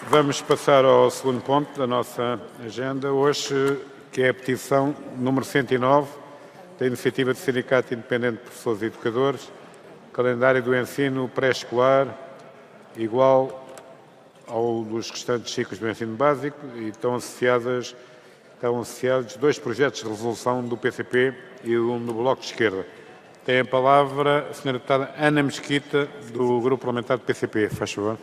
Vamos passar ao segundo ponto da nossa agenda hoje, que é a petição número 109, da Iniciativa do Sindicato Independente de Professores e Educadores, calendário do ensino pré-escolar igual ao dos restantes ciclos do ensino básico, e estão associados dois projetos de resolução do PCP e um do Bloco de Esquerda. Tem a palavra a Sra. Deputada Ana Mesquita, do Grupo Parlamentar do PCP. Faz favor.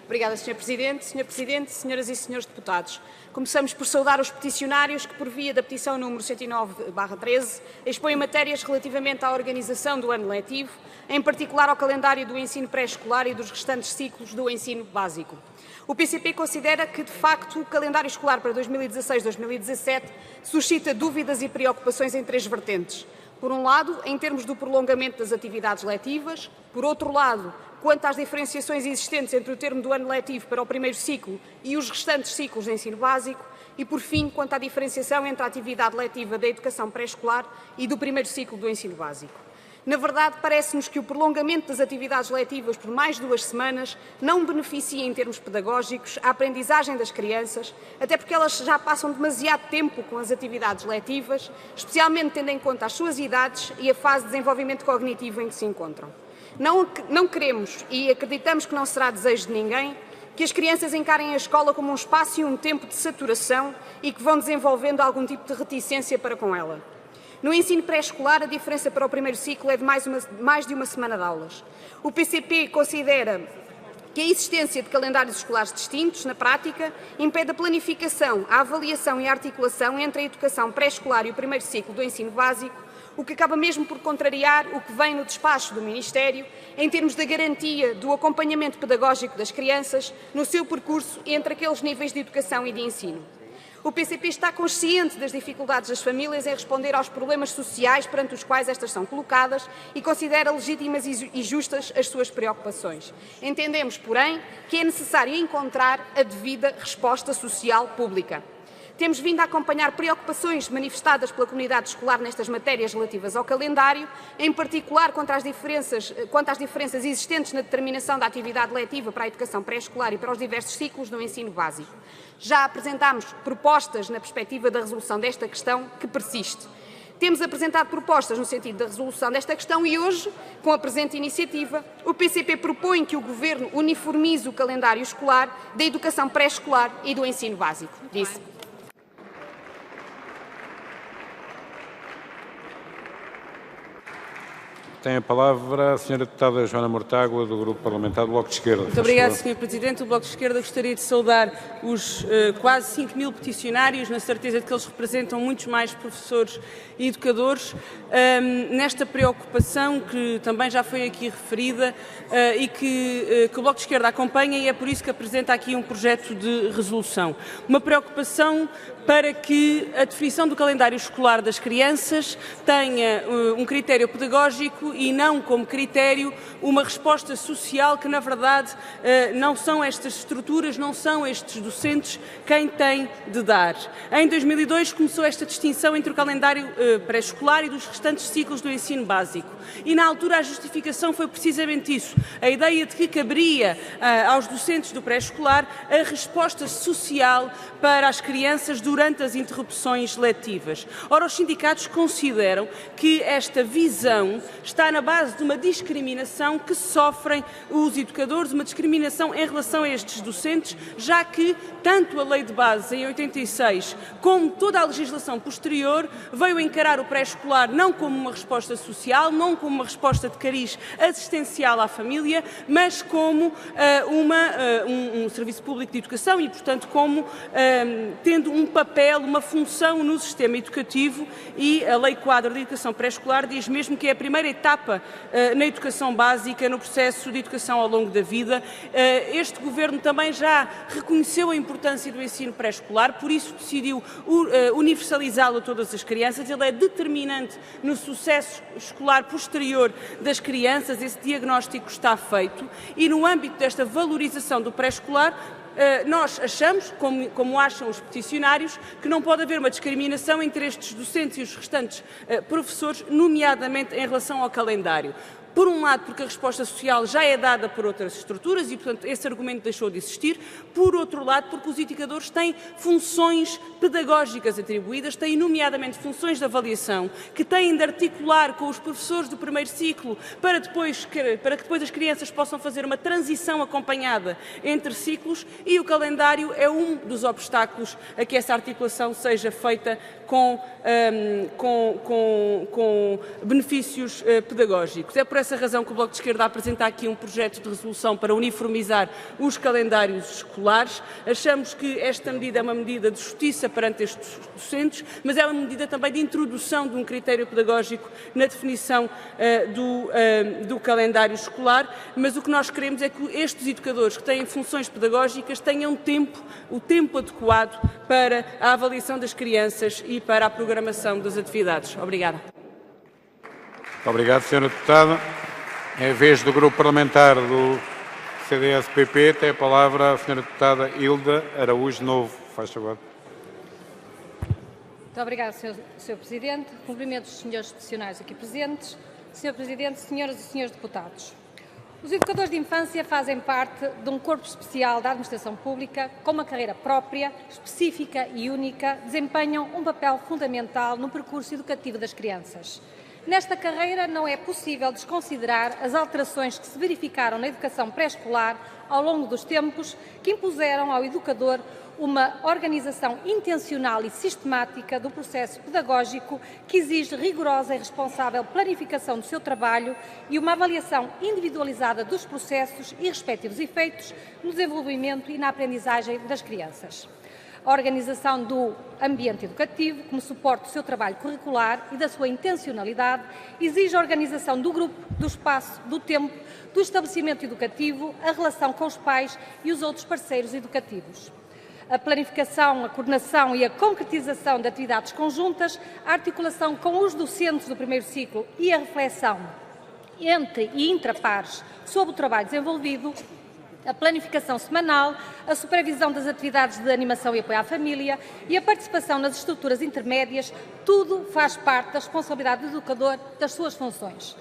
Obrigada, Sr. Presidente. Sr. Presidente, senhoras e senhores deputados, começamos por saudar os peticionários que, por via da petição número 109/13, expõem matérias relativamente à organização do ano letivo, em particular ao calendário do ensino pré-escolar e dos restantes ciclos do ensino básico. O PCP considera que, de facto, o calendário escolar para 2016-2017 suscita dúvidas e preocupações em três vertentes. Por um lado, em termos do prolongamento das atividades letivas, por outro lado, quanto às diferenciações existentes entre o termo do ano letivo para o primeiro ciclo e os restantes ciclos de ensino básico, e, por fim, quanto à diferenciação entre a atividade letiva da educação pré-escolar e do primeiro ciclo do ensino básico. Na verdade, parece-nos que o prolongamento das atividades letivas por mais 2 semanas não beneficia em termos pedagógicos a aprendizagem das crianças, até porque elas já passam demasiado tempo com as atividades letivas, especialmente tendo em conta as suas idades e a fase de desenvolvimento cognitivo em que se encontram. Não queremos, e acreditamos que não será desejo de ninguém, que as crianças encarem a escola como um espaço e um tempo de saturação e que vão desenvolvendo algum tipo de reticência para com ela. No ensino pré-escolar, a diferença para o primeiro ciclo é de mais de uma semana de aulas. O PCP considera que a existência de calendários escolares distintos, na prática, impede a planificação, a avaliação e a articulação entre a educação pré-escolar e o primeiro ciclo do ensino básico, o que acaba mesmo por contrariar o que vem no despacho do Ministério em termos da garantia do acompanhamento pedagógico das crianças no seu percurso entre aqueles níveis de educação e de ensino. O PCP está consciente das dificuldades das famílias em responder aos problemas sociais perante os quais estas são colocadas e considera legítimas e justas as suas preocupações. Entendemos, porém, que é necessário encontrar a devida resposta social pública. Temos vindo a acompanhar preocupações manifestadas pela comunidade escolar nestas matérias relativas ao calendário, em particular quanto às diferenças existentes na determinação da atividade letiva para a educação pré-escolar e para os diversos ciclos do ensino básico. Já apresentámos propostas na perspectiva da resolução desta questão, que persiste. Temos apresentado propostas no sentido da resolução desta questão e hoje, com a presente iniciativa, o PCP propõe que o Governo uniformize o calendário escolar da educação pré-escolar e do ensino básico. Tem a palavra a Sra. Deputada Joana Mortágua, do Grupo Parlamentar do Bloco de Esquerda. Muito obrigada, Sr. Presidente. O Bloco de Esquerda gostaria de saudar os quase 5.000 peticionários, na certeza de que eles representam muitos mais professores e educadores, nesta preocupação que também já foi aqui referida e que o Bloco de Esquerda acompanha, e é por isso que apresenta aqui um projeto de resolução. Uma preocupação para que a definição do calendário escolar das crianças tenha um critério pedagógico e não como critério uma resposta social que, na verdade, não são estas estruturas, não são estes docentes quem tem de dar. Em 2002 começou esta distinção entre o calendário pré-escolar e dos restantes ciclos do ensino básico. E na altura a justificação foi precisamente isso, a ideia de que caberia aos docentes do pré-escolar a resposta social para as crianças durante as interrupções letivas. Ora, os sindicatos consideram que esta visão está na base de uma discriminação que sofrem os educadores, uma discriminação em relação a estes docentes, já que tanto a Lei de Base em 86 como toda a legislação posterior veio encarar o pré-escolar não como uma resposta social, não como uma resposta de cariz assistencial à família, mas como um serviço público de educação e, portanto, como tendo um papel, uma função no sistema educativo, e a Lei Quadro de Educação Pré-Escolar diz mesmo que é a primeira etapa na educação básica, no processo de educação ao longo da vida. Este Governo também já reconheceu a importância do ensino pré-escolar, por isso decidiu universalizá-lo a todas as crianças. Ele é determinante no sucesso escolar posterior das crianças, esse diagnóstico está feito, e no âmbito desta valorização do pré-escolar, nós achamos, como acham os peticionários, que não pode haver uma discriminação entre estes docentes e os restantes professores, nomeadamente em relação ao calendário. Por um lado, porque a resposta social já é dada por outras estruturas e, portanto, esse argumento deixou de existir. Por outro lado, porque os indicadores têm funções pedagógicas atribuídas, têm nomeadamente funções de avaliação, que têm de articular com os professores do primeiro ciclo para que depois as crianças possam fazer uma transição acompanhada entre ciclos, e o calendário é um dos obstáculos a que essa articulação seja feita com benefícios pedagógicos. É por essa razão que o Bloco de Esquerda apresenta aqui um projeto de resolução para uniformizar os calendários escolares. Achamos que esta medida é uma medida de justiça perante estes docentes, mas é uma medida também de introdução de um critério pedagógico na definição do calendário escolar, mas o que nós queremos é que estes educadores que têm funções pedagógicas tenham o tempo adequado para a avaliação das crianças e para a programação das atividades. Obrigada. Muito obrigado, Sra. Deputada. É a vez do Grupo Parlamentar do CDS-PP. Tem a palavra a Sra. Deputada Hilda Araújo Novo. Faz favor. Muito obrigada, Sr. Presidente. Cumprimento os senhores peticionários aqui presentes. Sr. Presidente, senhoras e senhores deputados. Os educadores de infância fazem parte de um corpo especial da administração pública, com uma carreira própria, específica e única, desempenham um papel fundamental no percurso educativo das crianças. Nesta carreira não é possível desconsiderar as alterações que se verificaram na educação pré-escolar ao longo dos tempos, que impuseram ao educador uma organização intencional e sistemática do processo pedagógico que exige rigorosa e responsável planificação do seu trabalho e uma avaliação individualizada dos processos e respectivos efeitos no desenvolvimento e na aprendizagem das crianças. A organização do ambiente educativo, como suporte do seu trabalho curricular e da sua intencionalidade, exige a organização do grupo, do espaço, do tempo, do estabelecimento educativo, a relação com os pais e os outros parceiros educativos. A planificação, a coordenação e a concretização de atividades conjuntas, a articulação com os docentes do primeiro ciclo e a reflexão entre e intrapares sobre o trabalho desenvolvido, a planificação semanal, a supervisão das atividades de animação e apoio à família e a participação nas estruturas intermédias, tudo faz parte da responsabilidade do educador, das suas funções.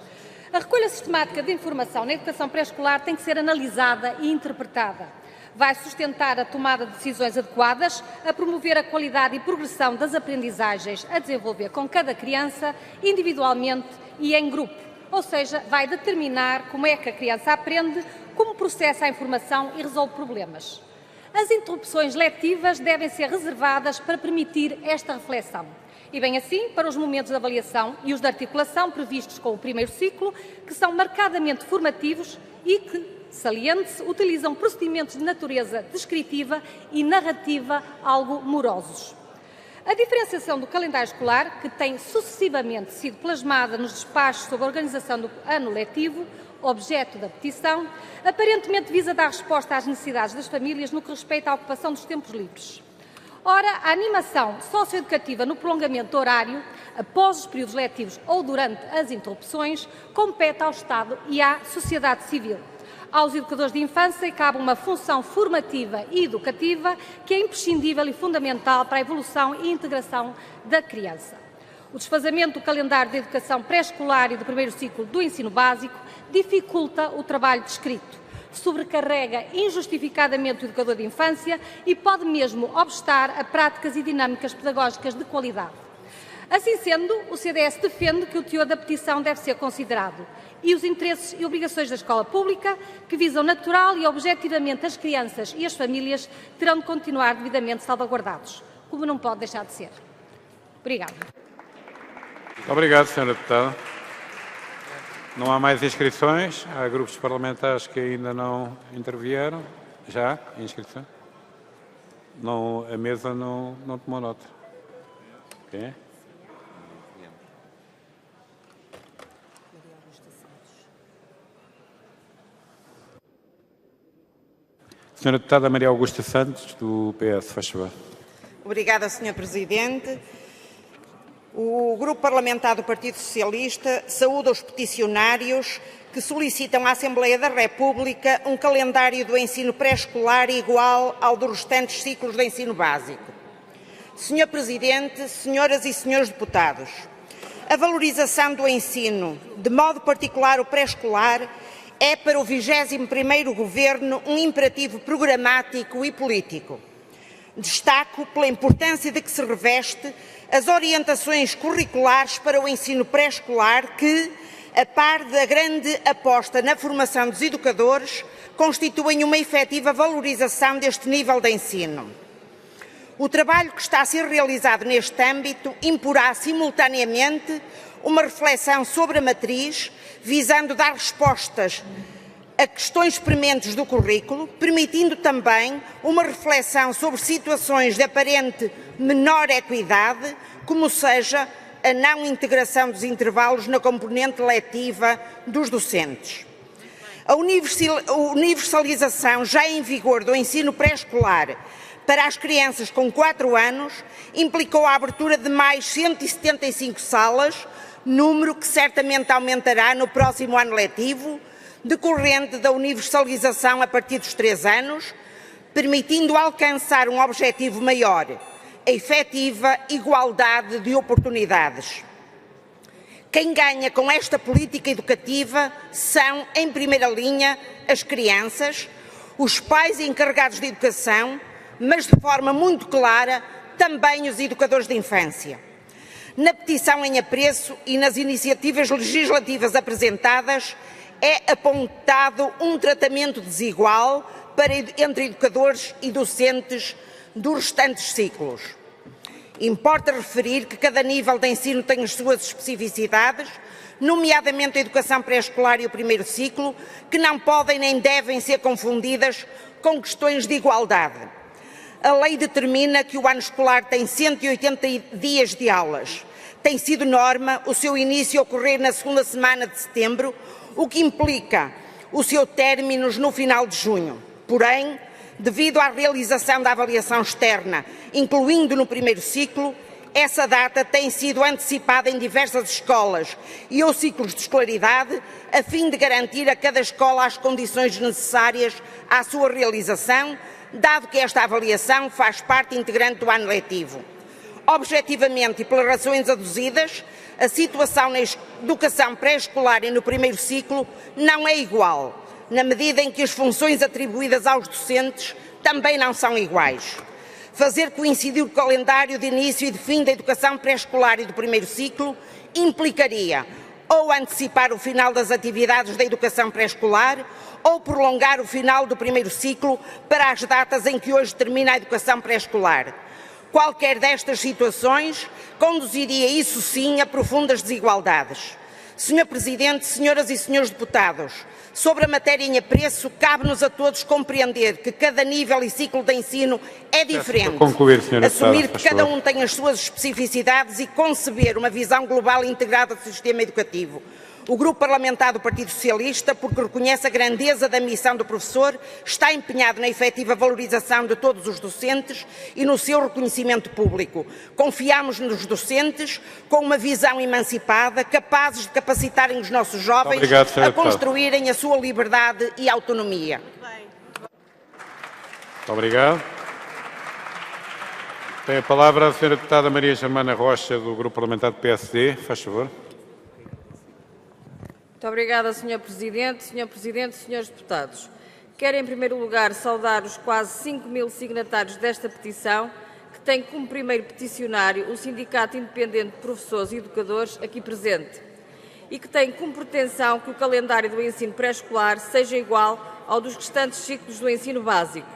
A recolha sistemática de informação na educação pré-escolar tem que ser analisada e interpretada. Vai sustentar a tomada de decisões adequadas, a promover a qualidade e progressão das aprendizagens a desenvolver com cada criança, individualmente e em grupo. Ou seja, vai determinar como é que a criança aprende, como processa a informação e resolve problemas. As interrupções letivas devem ser reservadas para permitir esta reflexão. E bem assim, para os momentos de avaliação e os de articulação previstos com o primeiro ciclo, que são marcadamente formativos e que, saliente-se, utilizam procedimentos de natureza descritiva e narrativa algo morosos. A diferenciação do calendário escolar, que tem sucessivamente sido plasmada nos despachos sobre a organização do ano letivo, objeto da petição, aparentemente visa dar resposta às necessidades das famílias no que respeita à ocupação dos tempos livres. Ora, a animação socioeducativa no prolongamento do horário, após os períodos letivos ou durante as interrupções, compete ao Estado e à sociedade civil. Aos educadores de infância cabe uma função formativa e educativa que é imprescindível e fundamental para a evolução e integração da criança. O desfazamento do calendário de educação pré-escolar e do primeiro ciclo do ensino básico dificulta o trabalho descrito, sobrecarrega injustificadamente o educador de infância e pode mesmo obstar a práticas e dinâmicas pedagógicas de qualidade. Assim sendo, o CDS defende que o teor da petição deve ser considerado e os interesses e obrigações da escola pública, que visam natural e objetivamente as crianças e as famílias, terão de continuar devidamente salvaguardados, como não pode deixar de ser. Obrigada. Muito obrigado, Sra. Deputada. Não há mais inscrições. Há grupos parlamentares que ainda não intervieram. Já? Inscrição? Não, a mesa não tomou nota. Okay. Sra. Deputada Maria Augusta Santos, do PS, faz favor. Obrigada, Sr. Presidente. O Grupo Parlamentar do Partido Socialista saúda os peticionários que solicitam à Assembleia da República um calendário do ensino pré-escolar igual ao dos restantes ciclos de ensino básico. Sr. Presidente, senhoras e senhores deputados, A valorização do ensino, de modo particular o pré-escolar, é para o 21º Governo um imperativo programático e político. Destaco pela importância de que se reveste as orientações curriculares para o ensino pré-escolar que, a par da grande aposta na formação dos educadores, constituem uma efetiva valorização deste nível de ensino. O trabalho que está a ser realizado neste âmbito imporá simultaneamente uma reflexão sobre a matriz, visando dar respostas a questões prementes do currículo, permitindo também uma reflexão sobre situações de aparente menor equidade, como seja a não integração dos intervalos na componente letiva dos docentes. A universalização já em vigor do ensino pré-escolar para as crianças com 4 anos implicou a abertura de mais 175 salas, número que certamente aumentará no próximo ano letivo, decorrente da universalização a partir dos 3 anos, permitindo alcançar um objetivo maior, a efetiva igualdade de oportunidades. Quem ganha com esta política educativa são, em primeira linha, as crianças, os pais encarregados de educação, mas de forma muito clara também os educadores de infância. Na petição em apreço e nas iniciativas legislativas apresentadas é apontado um tratamento desigual entre educadores e docentes dos restantes ciclos. Importa referir que cada nível de ensino tem as suas especificidades, nomeadamente a educação pré-escolar e o primeiro ciclo, que não podem nem devem ser confundidas com questões de igualdade. A lei determina que o ano escolar tem 180 dias de aulas. Tem sido norma o seu início ocorrer na segunda semana de setembro, o que implica o seu término no final de junho. Porém, devido à realização da avaliação externa, incluindo no primeiro ciclo, essa data tem sido antecipada em diversas escolas e ou ciclos de escolaridade, a fim de garantir a cada escola as condições necessárias à sua realização, dado que esta avaliação faz parte integrante do ano letivo. Objetivamente e pelas razões aduzidas, a situação na educação pré-escolar e no primeiro ciclo não é igual, na medida em que as funções atribuídas aos docentes também não são iguais. Fazer coincidir o calendário de início e de fim da educação pré-escolar e do primeiro ciclo implicaria ou antecipar o final das atividades da educação pré-escolar ou prolongar o final do primeiro ciclo para as datas em que hoje termina a educação pré-escolar. Qualquer destas situações conduziria, isso sim, a profundas desigualdades. Sr. Presidente, senhoras e senhores deputados, sobre a matéria em apreço, cabe-nos a todos compreender que cada nível e ciclo de ensino é diferente, assumir que cada um tem as suas especificidades e conceber uma visão global e integrada do sistema educativo. O Grupo Parlamentar do Partido Socialista, porque reconhece a grandeza da missão do professor, está empenhado na efetiva valorização de todos os docentes e no seu reconhecimento público. Confiamos nos docentes com uma visão emancipada, capazes de capacitarem os nossos jovens a construírem a sua liberdade e autonomia. Muito obrigado. Tem a palavra a Sra. Deputada Maria Germana Rocha, do Grupo Parlamentar do PSD. Faz favor. Muito obrigada, Sr. Presidente. Sr. Presidente, Srs. Deputados, quero em primeiro lugar saudar os quase 5.000 signatários desta petição, que tem como primeiro peticionário o Sindicato Independente de Professores e Educadores aqui presente, e que tem como pretensão que o calendário do ensino pré-escolar seja igual ao dos restantes ciclos do ensino básico.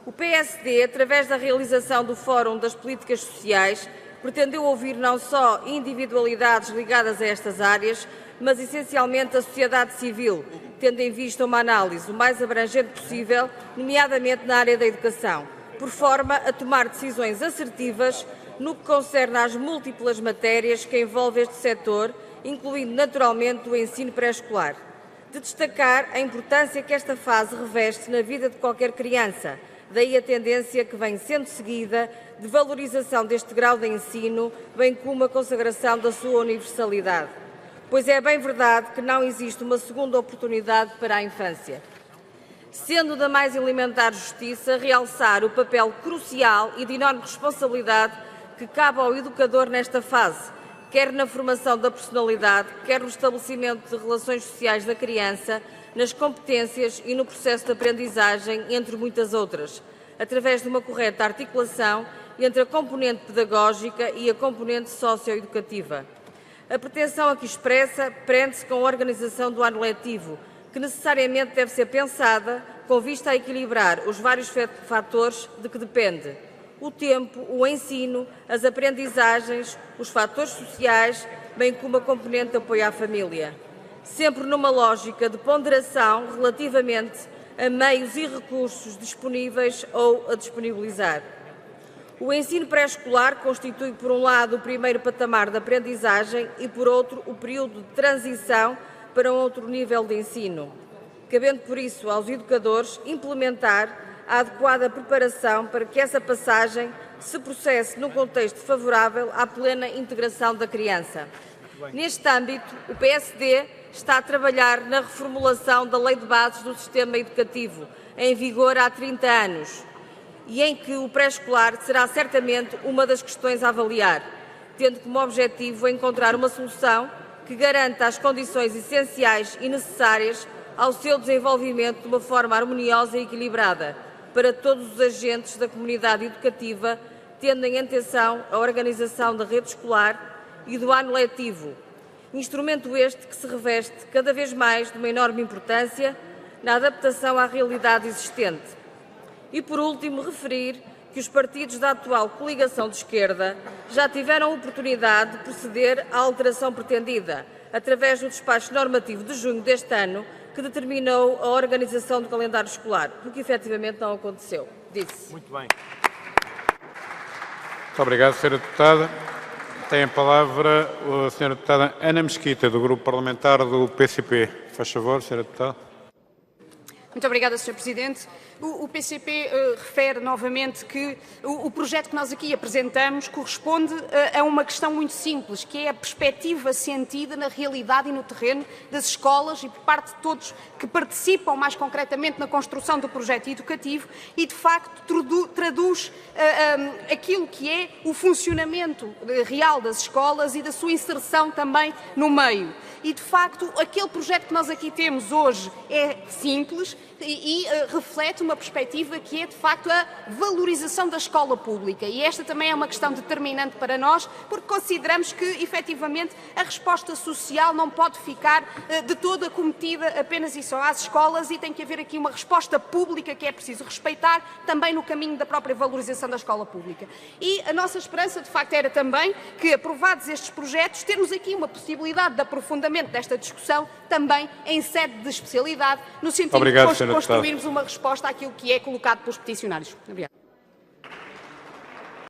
O PSD, através da realização do Fórum das Políticas Sociais, pretendeu ouvir não só individualidades ligadas a estas áreas, mas essencialmente a sociedade civil, tendo em vista uma análise o mais abrangente possível, nomeadamente na área da educação, por forma a tomar decisões assertivas no que concerne às múltiplas matérias que envolvem este setor, incluindo naturalmente o ensino pré-escolar. De destacar a importância que esta fase reveste na vida de qualquer criança, daí a tendência que vem sendo seguida de valorização deste grau de ensino, bem como a consagração da sua universalidade. Pois é bem verdade que não existe uma segunda oportunidade para a infância. Sendo da mais elementar justiça realçar o papel crucial e de enorme responsabilidade que cabe ao educador nesta fase, quer na formação da personalidade, quer no estabelecimento de relações sociais da criança, nas competências e no processo de aprendizagem, entre muitas outras, através de uma correta articulação entre a componente pedagógica e a componente socioeducativa. A pretensão aqui expressa prende-se com a organização do ano letivo, que necessariamente deve ser pensada com vista a equilibrar os vários fatores de que depende: o tempo, o ensino, as aprendizagens, os fatores sociais, bem como a componente de apoio à família. Sempre numa lógica de ponderação relativamente a meios e recursos disponíveis ou a disponibilizar. O ensino pré-escolar constitui, por um lado, o primeiro patamar de aprendizagem e, por outro, o período de transição para um outro nível de ensino, cabendo, por isso, aos educadores implementar a adequada preparação para que essa passagem se processe num contexto favorável à plena integração da criança. Neste âmbito, o PSD está a trabalhar na reformulação da Lei de Bases do Sistema Educativo, em vigor há 30 anos, e em que o pré-escolar será certamente uma das questões a avaliar, tendo como objetivo encontrar uma solução que garanta as condições essenciais e necessárias ao seu desenvolvimento de uma forma harmoniosa e equilibrada para todos os agentes da comunidade educativa, tendo em atenção a organização da rede escolar e do ano letivo, instrumento este que se reveste cada vez mais de uma enorme importância na adaptação à realidade existente. E, por último, referir que os partidos da atual coligação de esquerda já tiveram a oportunidade de proceder à alteração pretendida, através do despacho normativo de junho deste ano, que determinou a organização do calendário escolar, o que efetivamente não aconteceu. Disse. Muito bem. Muito obrigado, Sra. Deputada. Tem a palavra a Sra. Deputada Ana Mesquita, do Grupo Parlamentar do PCP. Faz favor, Sra. Deputada. Muito obrigada, Sr. Presidente. O PCP refere novamente que o projeto que nós aqui apresentamos corresponde a uma questão muito simples, que é a perspectiva sentida na realidade e no terreno das escolas e por parte de todos que participam mais concretamente na construção do projeto educativo e, de facto, traduz aquilo que é o funcionamento real das escolas e da sua inserção também no meio. E, de facto, aquele projeto que nós aqui temos hoje é simples e reflete uma perspectiva que é, de facto, a valorização da escola pública. E esta também é uma questão determinante para nós, porque consideramos que, efetivamente, a resposta social não pode ficar de todo acometida apenas e só às escolas e tem que haver aqui uma resposta pública que é preciso respeitar também no caminho da própria valorização da escola pública. E a nossa esperança, de facto, era também que, aprovados estes projetos, termos aqui uma possibilidade de aprofundamento desta discussão também em sede de especialidade, no sentido de construirmos uma resposta àquilo que é colocado pelos peticionários. Obrigada.